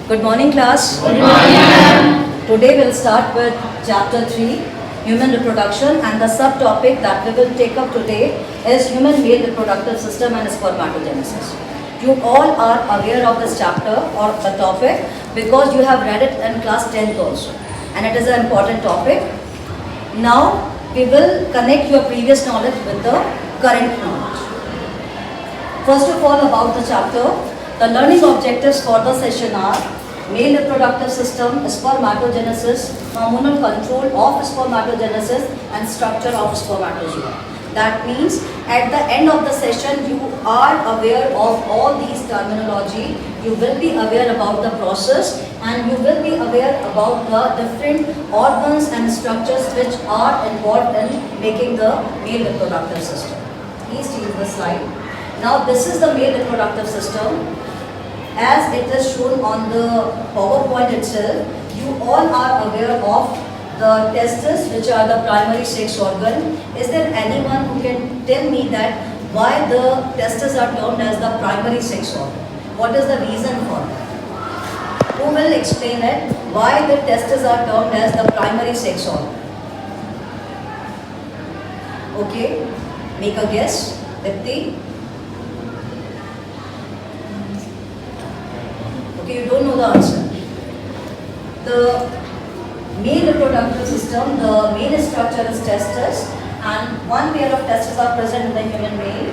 Good morning, class. Good morning. Today we'll start with chapter 3, human reproduction, and the subtopic that we will take up today is human male reproductive system and spermatogenesis. You all are aware of this chapter or the topic because you have read it in class 10th also, and it is an important topic. Now we will connect your previous knowledge with the current knowledge. First of all, about the chapter, the learning objectives for the session are male reproductive system, spermatogenesis, hormonal control of spermatogenesis, and structure of spermatozoa. That means at the end of the session, you are aware of all these terminology, you will be aware about the process, and you will be aware about the different organs and structures which are involved in making the male reproductive system. Please change the slide. Now this is the male reproductive system. As it is shown on the PowerPoint itself, you all are aware of the testes, which are the primary sex organ. Is there anyone who can tell me that why the testes are termed as the primary sex organ? What is the reason for that? Who will explain it? Why the testes are termed as the primary sex organ? Okay, make a guess. Dipti? Okay, you don't know the answer. The male reproductive system, the male structure is testes, and one pair of testes are present in the human male.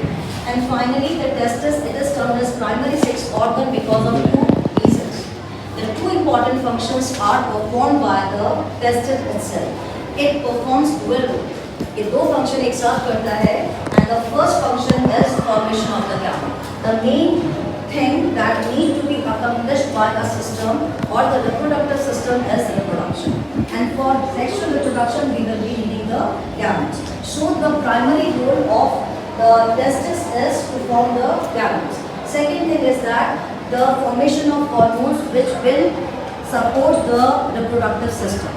And finally, the testis, it is termed as primary sex organ because of two reasons. The two important functions are performed by the testis itself. It performs dual role. ये दो function एक साथ करता है, and the first function is formation of the gamete. The main thing that need to be accomplished by a system or the reproductive system is reproduction. And for sexual reproduction, we will be needing the gametes. So the primary role of the testis is to form the gametes. Second thing is that the formation of hormones which will support the reproductive system.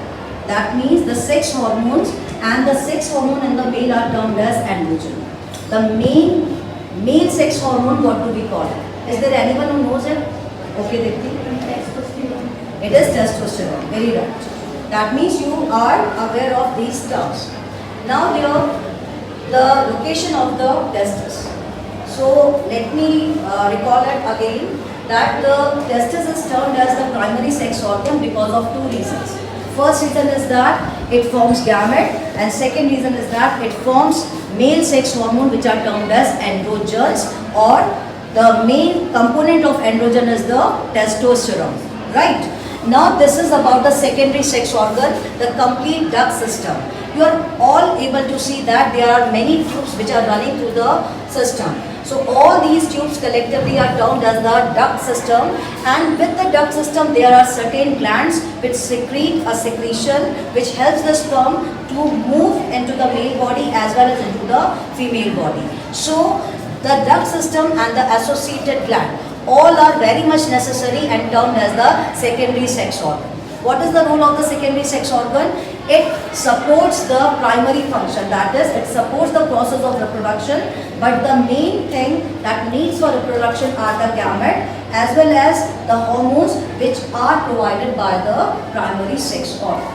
That means the sex hormones, and the sex hormone in the male are termed as androgen. The main male sex hormone, what do we call it? Is there anyone who knows it? Okay, Dipti. Testosterone. It is testosterone. Very right. That means you are aware of these terms. Now here, the location of the testis. So let me recall it again that the testis is termed as the primary sex organ because of two reasons. First reason is that it forms gamete, and second reason is that it forms male sex hormone which are termed as androgens, or the main component of androgen is the testosterone, right? Now this is about the secondary sex organ, the complete duct system. You are all able to see that there are many tubes which are running through the system. So all these tubes collectively are termed as the duct system, and with the duct system there are certain glands which secrete a secretion which helps the sperm to move into the male body as well as into the female body. So the duct system and the associated gland all are very much necessary and termed as the secondary sex organ. What is the role of the secondary sex organ? It supports the primary function, that is, it supports the process of reproduction, but the main thing that needs for reproduction are the gamete as well as the hormones which are provided by the primary sex organ.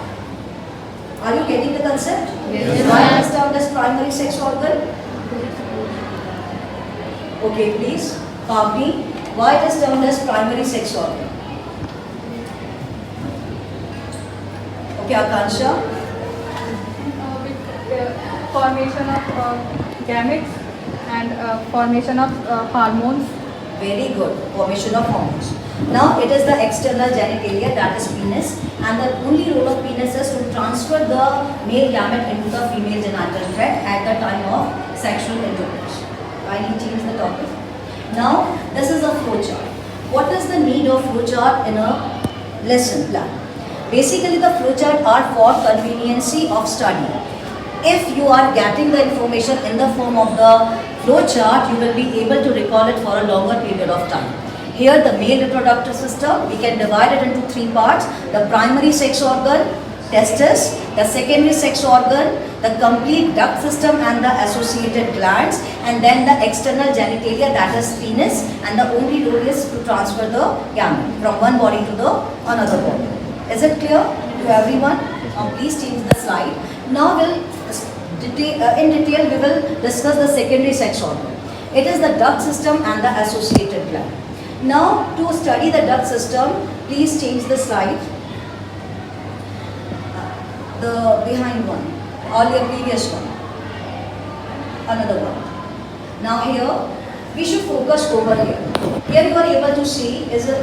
Are you getting the concept? Yes. Why is termed as primary sex organ? Okay, please, Pavni, why it is termed as primary sex organ? Okay, Akansha? With formation of gametes and formation of hormones. Very good, formation of hormones. Now it is the external genitalia, that is penis, and the only role of penis is to transfer the male gamete into the female genital tract at the time of sexual intercourse. Kindly change the topic. Now this is a flowchart. What is the need of flowchart in a lesson plan? Basically the flowchart are for conveniency of study. If you are getting the information in the form of the flowchart, you will be able to recall it for a longer period of time. Here the male reproductive system, we can divide it into three parts. The primary sex organ, testis, the secondary sex organ, the complete duct system and the associated glands, and then the external genitalia, that is penis, and the only role is to transfer the gamete from one body to the another body. Is it clear to everyone? Please change the slide. Now in detail we will discuss the secondary sex organ. It is the duct system and the associated gland. Now to study the duct system, please change the slide. The behind one, or the previous one, another one. Now here, we should focus over here. Here you are able to see, is the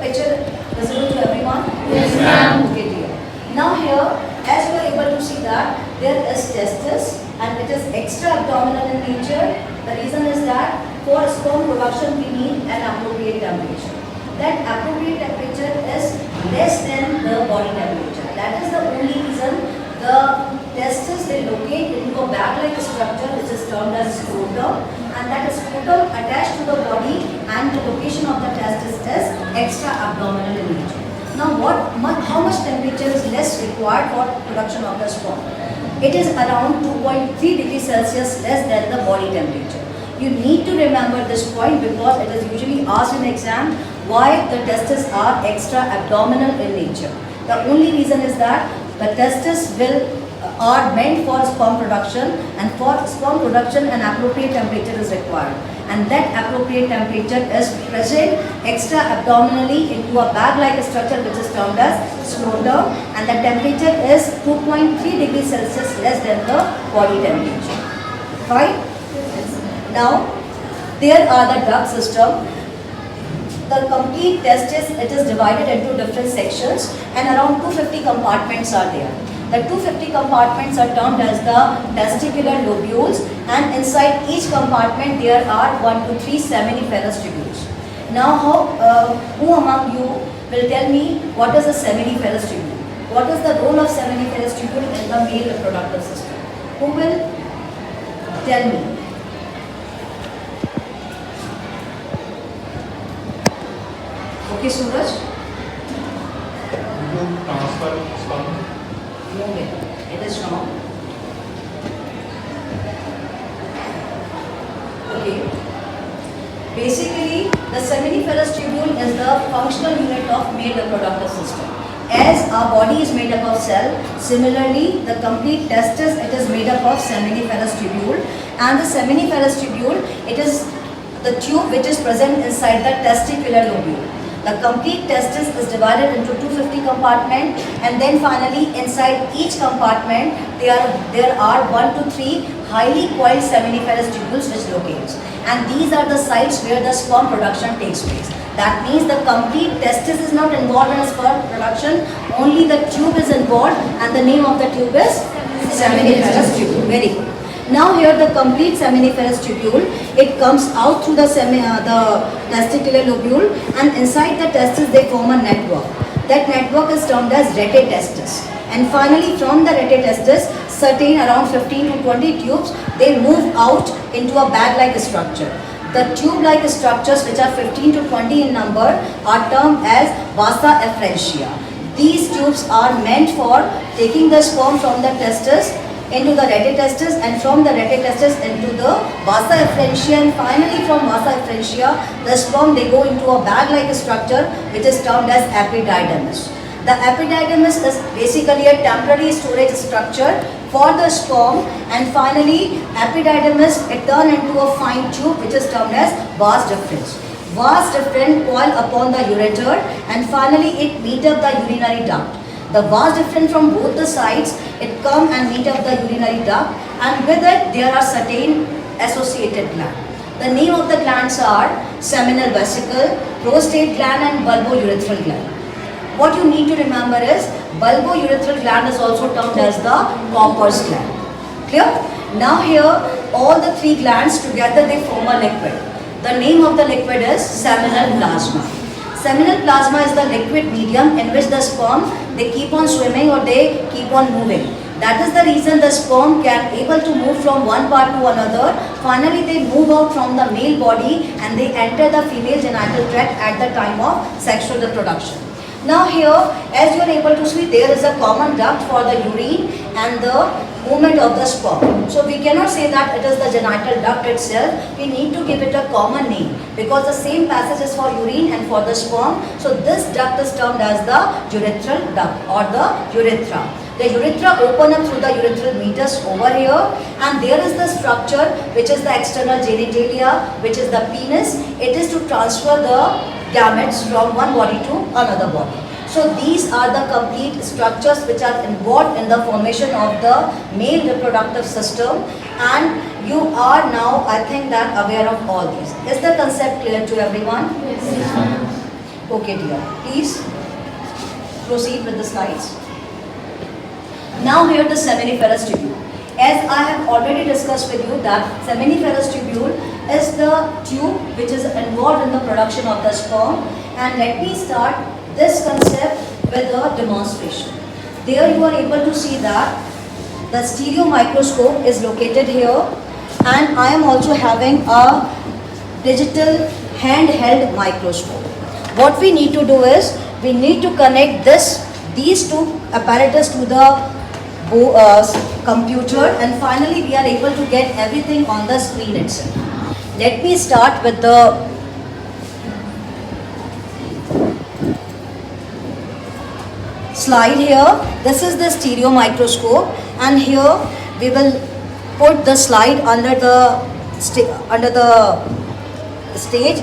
picture visible to everyone? Yes, ma'am. Okay, dear. Now here, as you are able to see that, there is testis and it is extra abdominal in nature. The reason is that for sperm production we need an appropriate temperature. That appropriate temperature is less than the body temperature. That is the only reason the testis will locate into a bag-like structure which is termed as scrotum, and that scrotum attached to the body, and the location of the testis is extra abdominal in nature. Now how much temperature is less required for production of the sperm? It is around 2.3 degrees Celsius less than the body temperature. You need to remember this point because it is usually asked in exam why the testes are extra abdominal in nature. The only reason is that the testes are meant for sperm production, and for sperm production an appropriate temperature is required, and that appropriate temperature is present extra abdominally into a bag-like structure which is termed as scrotum, and the temperature is 2.3 degrees Celsius less than the body temperature. Right? Now, there are the duct system. The complete testis, it is divided into different sections, and around 250 compartments are there. The 250 compartments are termed as the testicular lobules, and inside each compartment there are 1 to 3 seminiferous tubules. Now, who among you will tell me what is a seminiferous tubule? What is the role of seminiferous tubule in the male reproductive system? Who will tell me? Okay, Suraj? To transfer sperm. No way. It is wrong. Okay. Basically, the seminiferous tubule is the functional unit of male reproductive system. As our body is made up of cell, similarly, the complete testis, it is made up of seminiferous tubule, and the seminiferous tubule, it is the tube which is present inside the testicular lobule. The complete testis is divided into 250 compartments, and then finally inside each compartment there are 1 to 3 highly coiled seminiferous tubules which locates, and these are the sites where the sperm production takes place. That means the complete testis is not involved in sperm production, only the tube is involved, and the name of the tube is seminiferous tubule. Very good. Now here the complete seminiferous tubule, it comes out through the testicular lobule, and inside the testis they form a network. That network is termed as rete testis. And finally from the rete testis, certain around 15 to 20 tubes, they move out into a bag-like structure. The tube-like structures, which are 15 to 20 in number, are termed as vasa efferentia. These tubes are meant for taking the sperm from the testis into the rete testis, and from the rete testis into the vasa efferentia, and finally from vasa efferentia the sperm they go into a bag-like structure which is termed as epididymis. The epididymis is basically a temporary storage structure for the sperm, and finally epididymis it turns into a fine tube which is termed as vas deferens. Vas deferens coil upon the ureter, and finally it meet up the urinary duct. The vas deferens from both the sides, it come and meet up the urinary duct, and with it there are certain associated glands. The name of the glands are seminal vesicle, prostate gland, and bulbourethral gland. What you need to remember is bulbourethral gland is also termed as the Cowper's gland. Clear? Now here all the three glands together they form a liquid. The name of the liquid is seminal plasma. Seminal plasma is the liquid medium in which the sperm they keep on swimming or they keep on moving. That is the reason the sperm can able to move from one part to another. Finally they move out from the male body and they enter the female genital tract at the time of sexual reproduction. Now here, as you are able to see, there is a common duct for the urine and the movement of the sperm. So we cannot say that it is the genital duct itself. We need to give it a common name because the same passage is for urine and for the sperm. So this duct is termed as the urethral duct or the urethra. The urethra open up through the urethral meatus over here, and there is the structure which is the external genitalia, which is the penis. It is to transfer the gametes from one body to another body. So these are the complete structures which are involved in the formation of the male reproductive system, and you are now, I think, that aware of all these. Is the concept clear to everyone? Yes. Okay dear, please proceed with the slides. Now here the seminiferous tubule. As I have already discussed with you that seminiferous tubule is the tube which is involved in the production of the sperm, and let me start this concept with a demonstration. There you are able to see that the stereo microscope is located here, and I am also having a digital handheld microscope. What we need to do is we need to connect these two apparatus to the computer, and finally we are able to get everything on the screen itself. Let me start with the slide here. This is the stereo microscope, and here we will put the slide under the stage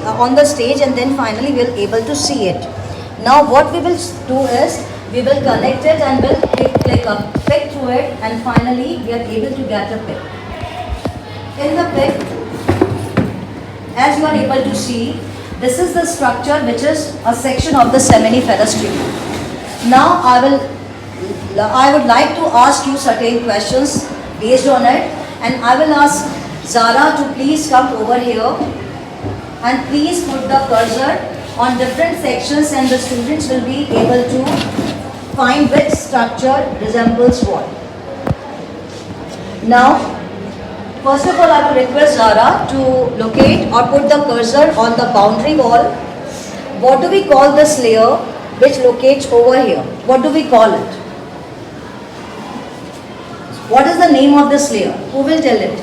on the stage, and then finally we will able to see it. Now what we will do is we will connect it and we'll click a pic through it, and finally we are able to get a pic. In the pic, as you are able to see, this is the structure which is a section of the seminiferous tubule. Now I would like to ask you certain questions based on it, and I will ask Zara to please come over here and please put the cursor on different sections, and the students will be able to find which structure resembles what. Now, first of all, I will request Zara to locate or put the cursor on the boundary wall. What do we call this layer which locates over here? What do we call it? What is the name of this layer? Who will tell it?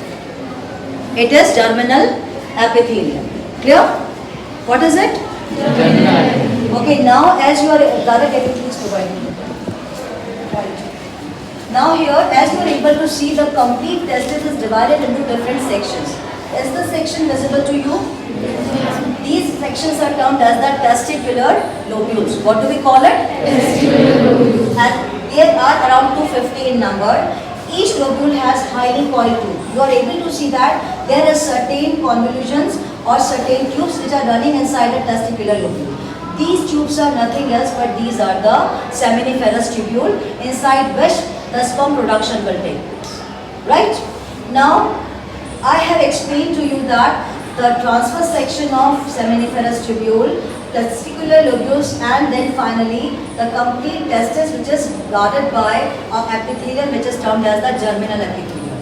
It is germinal epithelium. Clear? What is it? Okay, now as you are, Zara, can you please provide me? Right. Now here, as you are able to see, the complete testis is divided into different sections. Is the section visible to you? These sections are termed as the testicular lobules. What do we call it? Testicular lobules. And there are around 250 in number. Each lobule has highly coiled tube. You are able to see that there is certain convolutions or certain tubes which are running inside the testicular lobule. These tubes are nothing else but these are the seminiferous tubule, inside which the sperm production will take place. Right? Now, I have explained to you that the transverse section of seminiferous tubule, testicular lobules, and then finally the complete testis, which is guarded by an epithelium which is termed as the germinal epithelium.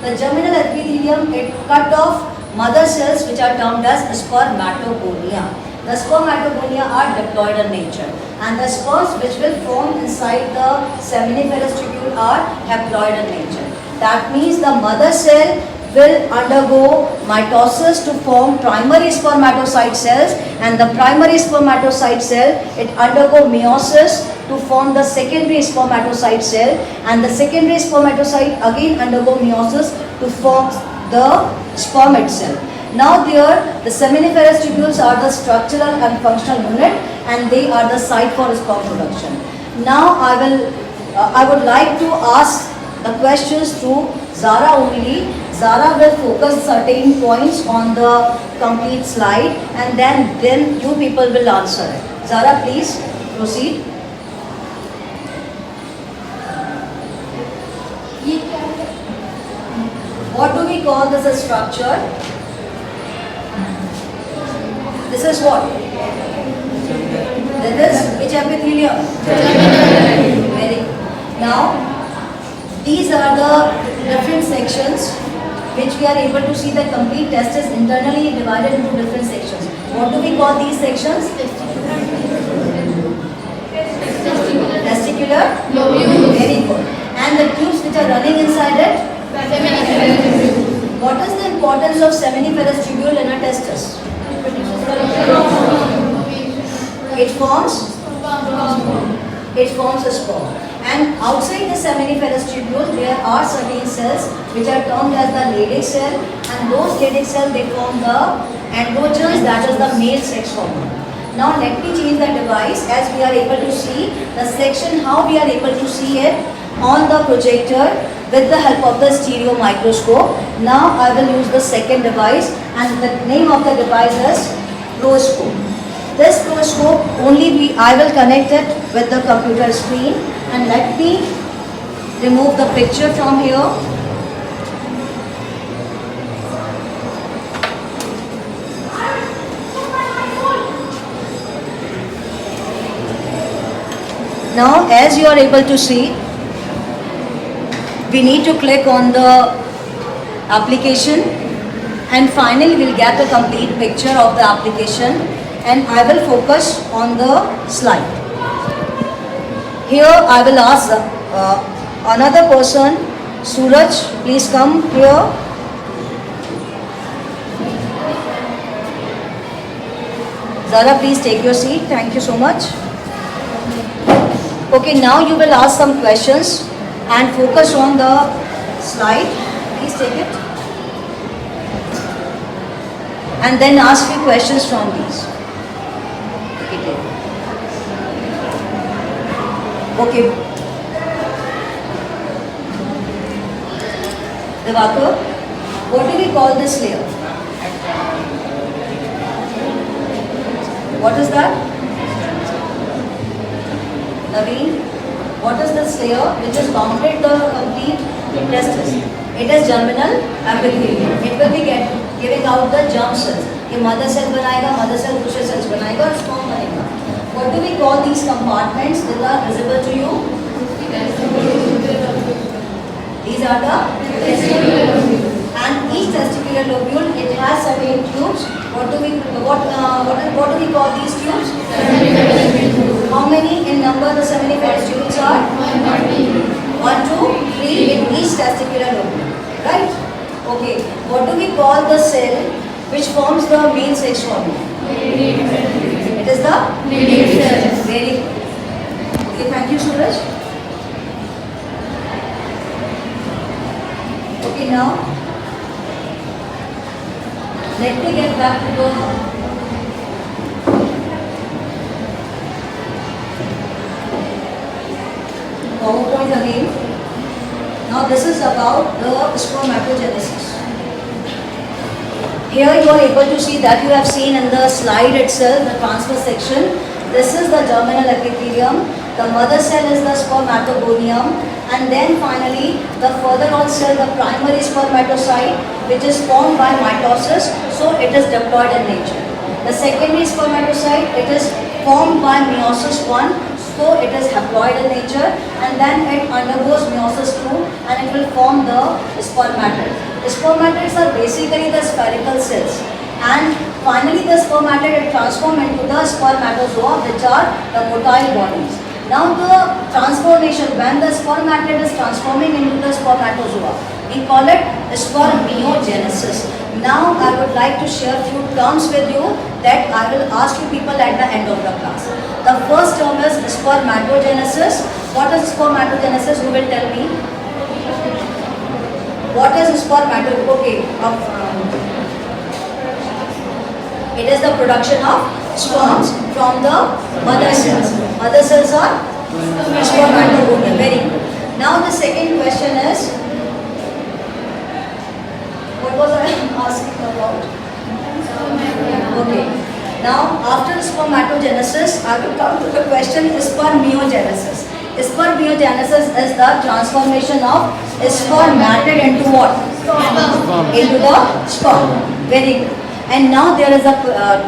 The germinal epithelium, it cut off mother cells which are termed as spermatogonia. The spermatogonia are diploid in nature, and the sperms which will form inside the seminiferous tubule are haploid in nature. That means the mother cell will undergo mitosis to form primary spermatocyte cells, and the primary spermatocyte cell, it undergo meiosis to form the secondary spermatocyte cell, and the secondary spermatocyte again undergo meiosis to form the sperm itself. Now there, the seminiferous tubules are the structural and functional unit, and they are the site for sperm production. Now I would like to ask the questions to Zara only. Zara will focus certain points on the complete slide, and then you people will answer it. Zara, please proceed. What do we call this a structure? This is what? This is which epithelium? Very good. Now, these are the different sections which we are able to see. The complete testis internally divided into different sections. What do we call these sections? testicular lobule. Very good. And the tubes which are running inside it? What is the importance of seminiferous tubule in a testis? It forms a sperm. And outside the seminiferous tubule, there are certain cells which are termed as the Leydig cell, and those Leydig cells, they form the androgens, that is the male sex hormone. Now let me change the device as we are able to see the section, how we are able to see it on the projector with the help of the stereo microscope. Now I will use the second device, and the name of the device is Proscope. This Proscope I will connect it with the computer screen, and let me remove the picture from here. Now as you are able to see, we need to click on the application, and finally we'll get a complete picture of the application, and I will focus on the slide. Here I will ask another person, Suraj, please come here. Zara, please take your seat. Thank you so much. Okay, now you will ask some questions and focus on the slide. Please take it. And then ask few questions from these. Okay. Devakar, what do we call this layer? What is that? Naveen, what is this layer which is bounded the complete testis? It is germinal epithelium. It will be giving out the germ cells. ये mother cell बनाएगा, mother cell दूसरे cells बनाएगा और sperm बनेगा. What do we call these compartments that are visible to you? These are the testicular lobule. And each testicular lobule, it has certain tubes. What do we call these tubes? How many in number the seminiferous tubules are? 1, 2, 3 in each testicular lobule. Right? Okay. What do we call the cell which forms the male sex hormone? It is the Leydig cell. Very good. Okay, thank you, Suraj. Okay, now let me get back to the PowerPoint again. Now this is about the spermatogenesis. Here you are able to see that you have seen in the slide itself, the transverse section. This is the germinal epithelium. The mother cell is the spermatogonium. And then finally, the further on cell, the primary spermatocyte, which is formed by mitosis. So it is diploid in nature. The secondary spermatocyte, it is formed by meiosis 1. So it is haploid in nature, and then it undergoes meiosis 2 and it will form the spermatid. The spermatids are basically the spherical cells, and finally the spermatid it transforms into the spermatozoa, which are the motile bodies. Now the transformation, when the spermatid is transforming into the spermatozoa, we call it spermiogenesis. Now I would like to share few terms with you that I will ask you people at the end of the class. The first term is spermatogenesis. What is spermatogenesis? Who will tell me? What is spermatogenesis? Okay. It is the production of sperms from the mother cells. Mother cells are spermatogonium. Very good. Now the second question is, what was I asking about? Okay. Now after spermatogenesis, I will come to the question spermiogenesis. Spermiogenesis is the transformation of spermatid into what? Into the sperm. Very good. And now there is a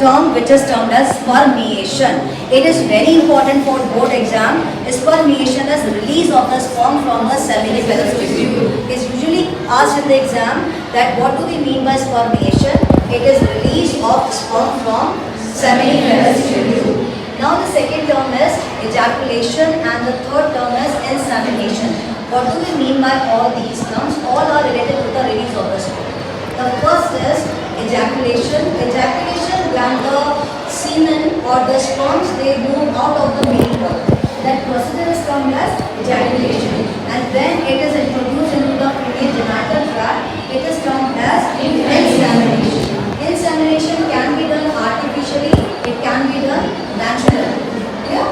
term which is termed as spermiation. It is very important for board exam. Spermiation is release of the sperm from the seminiferous tubule. It is usually asked in the exam that what do we mean by spermiation? It is release of sperm from seminiferous tubule. Now the second term is ejaculation, and the third term is insemination. What do we mean by all these terms? All are related to the release of the sperm. The first is ejaculation. Ejaculation, when the semen or the sperms they move out of the male body. That procedure is termed as ejaculation. And when it is introduced into the female genital tract, it is termed as insemination. Insemination can be done artificially, it can be done naturally. Yeah?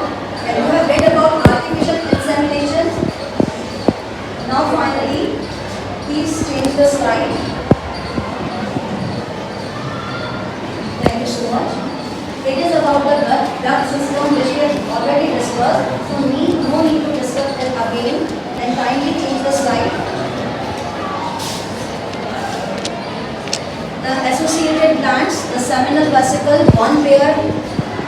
And you have read about artificial insemination. Now finally, please change the slide. Thank you so much. It is about the blood system which we have already discussed. So no need to discuss it again. And kindly change the slide. The associated glands, the seminal vesicle, one pair,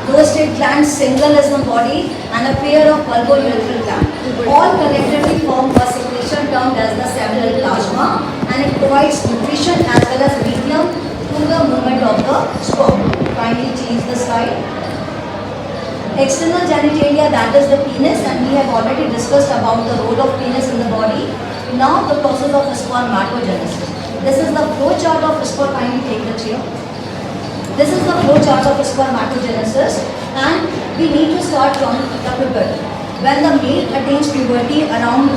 prostate gland, single is the body, and a pair of bulbourethral gland. All collectively form a secretion termed as the seminal plasma, and it provides nutrition as well as medium to the movement of the sperm. Kindly change the slide. External genitalia, that is the penis, and we have already discussed about the role of penis in the body. Now the process of spermatogenesis. This is the flow chart of sperm. Kindly take the chair. This is the flow chart of spermatogenesis, and we need to start from the puberty. When the male attains puberty around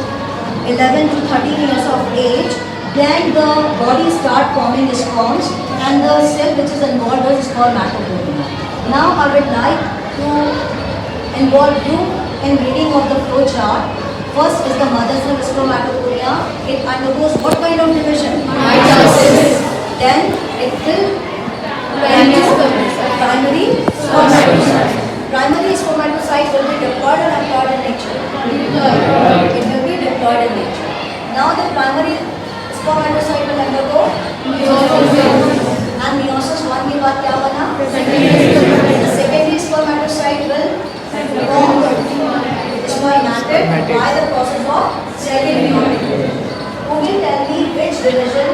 11 to 13 years of age, then the body starts forming sperms, and the cell which is involved is spermatogonia. Now I would like to involve you in reading of the flow chart. First is the mother cell spermatogonia. It undergoes what kind of division? Mitosis. Then it will primary spermatocyte. Primary spermatocyte will be diploid or haploid in nature? It will be diploid in nature. Now the primary spermatocyte will undergo meiosis. And meiosis one के बाद क्या बना? The secondary spermatocyte will form spermated by the process of secondary meiosis. Who will tell me which division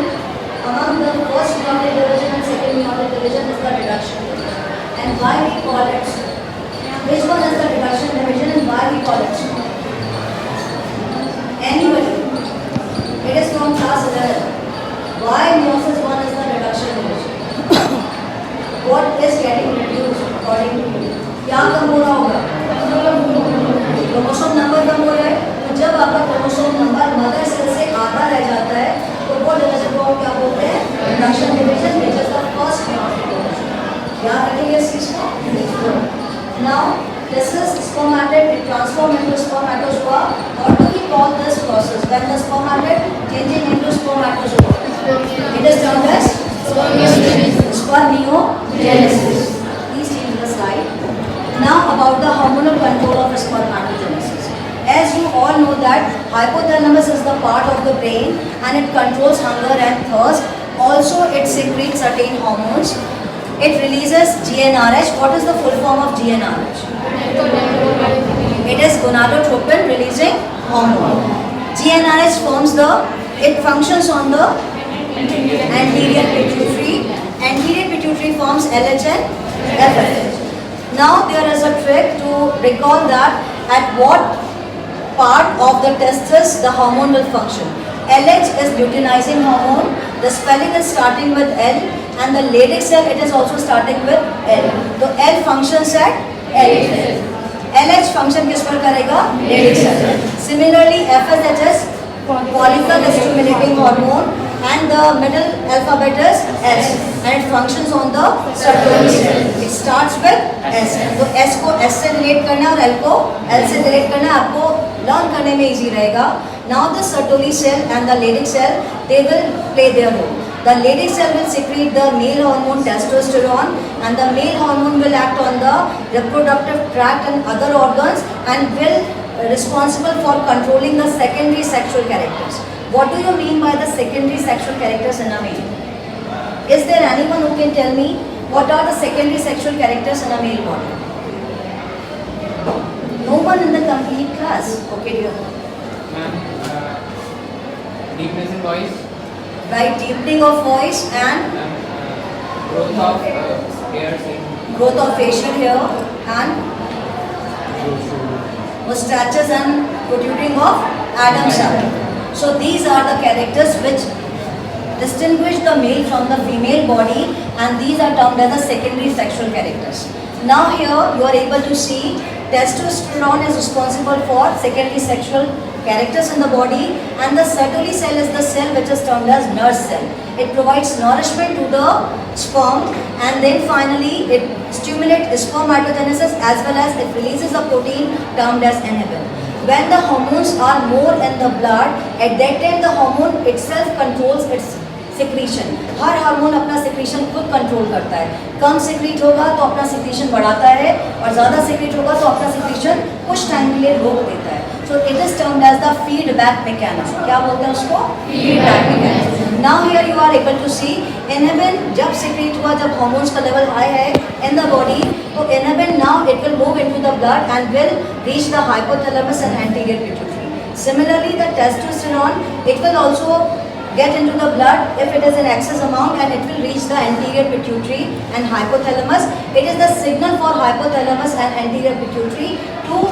among the first meiotic division and second meiotic division is the reduction division, and why we call it so? Which one is the reduction division and why we call it so? Anybody? It is from class 11. Why meiosis 1 is the reduction division? What is getting reduced according to you? क्या कम हो रहा होगा? Chromosome number कम हो रहा है. तो जब आपका क्रोमोसोम नंबर मदर सेल से आधा रह जाता है, तो वो डिवीजन को क्या बोलते हैं? Reduction division, which is the first meiotic division. याद रखिए इस चीज को. Now this is spermatid. It transforms into spermatozoa. What do we call this process when the spermatid changing into spermatozoa? It is termed as spermiogenesis. Please change the slide. Now about the hormonal control of spermatogenesis. As you all know that hypothalamus is the part of the brain and it controls hunger and thirst. Also it secretes certain hormones. It releases GnRH. What is the full form of GnRH? It is gonadotropin releasing hormone. GnRH it functions on the anterior pituitary. Anterior pituitary forms LH and FSH. Now there is a trick to recall that at what part of the testis the hormone will function. LH is luteinizing hormone. The spelling is starting with L, and the Leydig cell it is also starting with L. So L functions at LH. LH function किस पर करेगा? Leydig cell. Similarly, FSH is follicle stimulating hormone, and the middle alphabet is S, and it functions on the Sertoli cell. It starts with S. तो S को S से relate करना और L को L से relate करना आपको learn करने में easy रहेगा. Now the Sertoli cell and the Leydig cell they will play their role. The Leydig cell will secrete the male hormone testosterone, and the male hormone will act on the reproductive tract and other organs and will responsible for controlling the secondary sexual characters. What do you mean by the secondary sexual characters in a male? Is there anyone who can tell me what are the secondary sexual characters in a male body? No one in the complete class. Okay, dear. Deepness in voice. Right, deepening of voice and Growth of hairs in growth of facial hair and mustaches and protruding of Adam's apple. So these are the characters which distinguish the male from the female body, and these are termed as the secondary sexual characters. Now here you are able to see testosterone is responsible for secondary sexual characters in the body, and the Sertoli cell is the cell which is termed as nurse cell. It provides nourishment to the sperm, and then finally it stimulates spermatogenesis as well as it releases a protein termed as inhibin. When the hormones are more in the blood, at that time the hormone itself controls its secretion. हर hormone अपना secretion खुद control करता है. कम secrete होगा तो अपना secretion बढ़ाता है, और ज़्यादा सिक्रीट होगा तो अपना सिक्रीशन कुछ टाइम के लिए रोक देता है. So it is termed as the feedback mechanism. क्या बोलते हैं उसको? Feedback mechanism. Now here you are able to see inhibin जब सिक्रीट हुआ, जब हार्मोन्स का लेवल हाई है इन द बॉडी, तो inhibin now it will move into the blood and will reach the hypothalamus and anterior pituitary. Similarly, the testosterone, it will also get into the blood if it is in excess amount, and it will reach the anterior pituitary and hypothalamus. It is the signal for hypothalamus and anterior pituitary to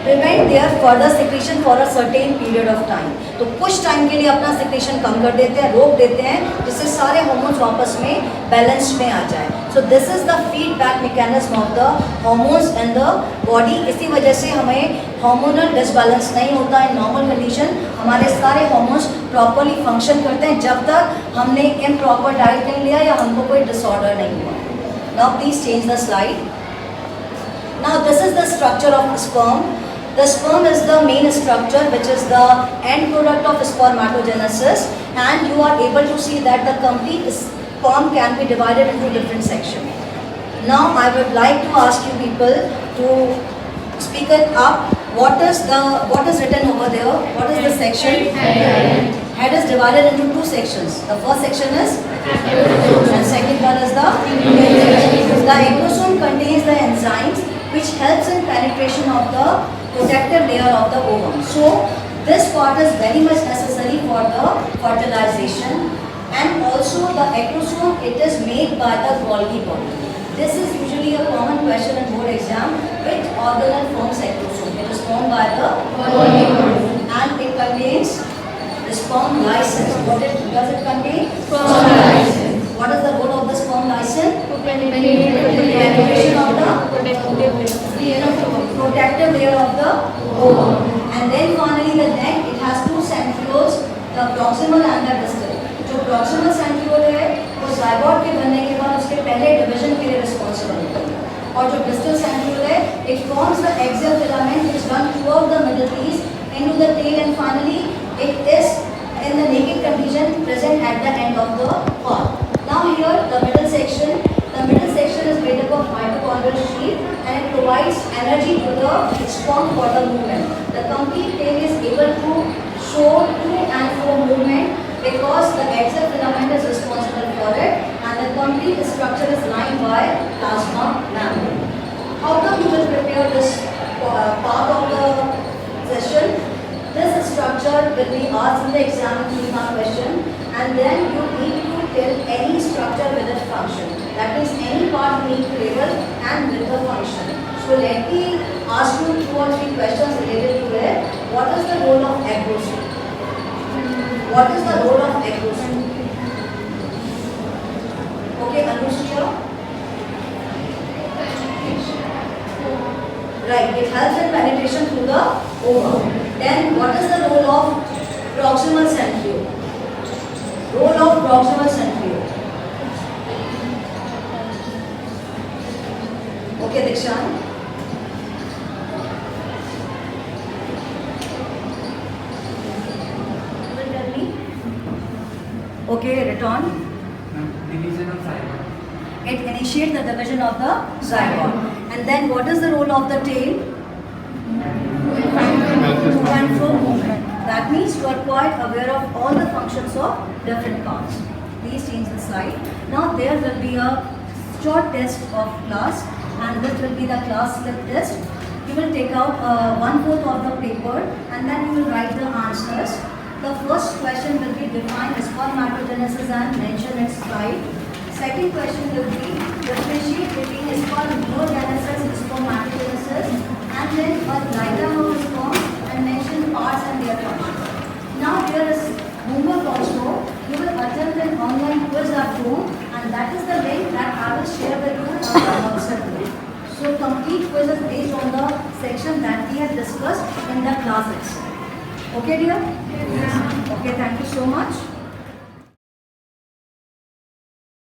prevent their further secretion for a certain period of time. तो कुछ time के लिए अपना secretion कम कर देते हैं, रोक देते हैं, जिससे सारे hormones वापस में बैलेंस में आ जाए. So this is the feedback mechanism of the hormones in the body. इसी वजह से हमें hormonal disbalance नहीं होता है. Normal condition हमारे सारे hormones properly function करते हैं जब तक हमने improper diet नहीं लिया या हमको कोई disorder नहीं हुआ. Now please change the slide. Now this is the structure of sperm. The sperm is the main structure which is the end product of spermatogenesis, and you are able to see that the complete sperm can be divided into different sections. Now I would like to ask you people to speak it up. What is written over there? What is the section? Head is divided into two sections. The first section is and second one is the ectosome contains the enzymes which helps in penetration of the protective layer of the ovum. So this part is very much necessary for the fertilization, and also the ectosome, it is made by the Golgi body. This is usually a common question in board exam. Which organelle forms ectosome? It is formed by the Golgi body, and it contains the sperm license. What does it contain? Sperm license. What is the role of the sperm license? Penetration of the protective layer of the ovum. And then finally the neck, it has two centrioles, the proximal and the distal. जो proximal centriole है वो zygote के बनने के बाद उसके पहले division के लिए responsible होता है, और जो distal centriole है it forms the axial filament which run throughout the middle piece into the tail, and finally it is in the naked condition present at the end of the horn. Now here the middle section is made up of mitochondrial sheath, and it provides energy to the sperm for the movement. The complete tail is able to show to and fro movement because the axial filament is responsible for it, and the complete structure is lined by plasma membrane. How come you will prepare this part of the session? This structure will be asked in the exam in 3-mark question, and then you need to tell any structure with its function. That means any part you need to label and with the function. So let me ask you 2 or 3 questions related to it. What is the role of agrosome? What is the role of agrosome? Okay, Anushya? Right, it helps in penetration through the ovum. Then what is the role of proximal centriole? Role of proximal centriole. Okay, Dikshan. You will tell me. Okay, return. Division of zygote. It initiates the division of the zygote. And then what is the role of the tail? To and fro movement. That means you are quite aware of all the functions of different parts. Please change the slide. Now there will be a short test of class, and this will be the class slip test. You will take out 1/4 of the paper, and then you will write the answers. The first question will be define spermatogenesis and mention its slide. Second question will be differentiate between spermatogenesis and spermatogenesis, and then a diagram of complete quiz is based on the section that we have discussed in the class itself. Okay, dear? Yes. Okay, thank you so much.